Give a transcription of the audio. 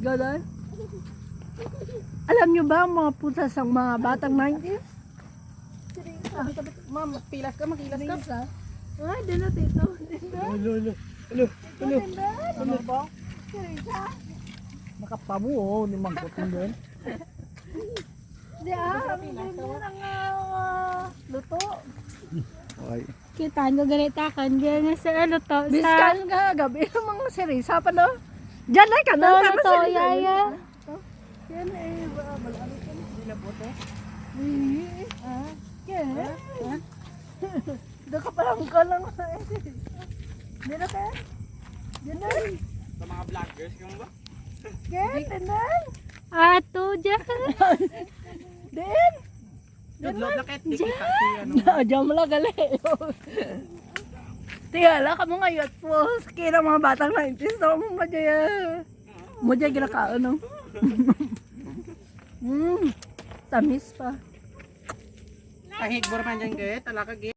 Ganon. Alam nyo ba ang mga putas ng mga batang 90s? Ma'am, pilas ka, makilas ka. Ay, dito, tito. Dito. Ulo. Ano ba? Serisa? Nakapamu, oh, ni mangkutin din. Di hindi ang luto. Ay. Kita nyo ganita kan dyan sa luto. Biskan ka gabi ng mga serisa pa no? Diyan lang ka na. Luto, yaya. Yan eh, ano ka na? Hindi na bote. Yan. Doon ka parang ka lang. Diyan na ka? Diyan na. Sa mga vloggers, yung ba? Yan, tinan. Ato dyan. Din. Tudlot na kahit di kita si ano. Diyan mo lang gali. Tingala ka mo ngayon po. Kira mga batang 90s. So, mo dyan. Mo dyan ginakaon no? Tamis pa. Kahig man dyan gaya, talaka gaya.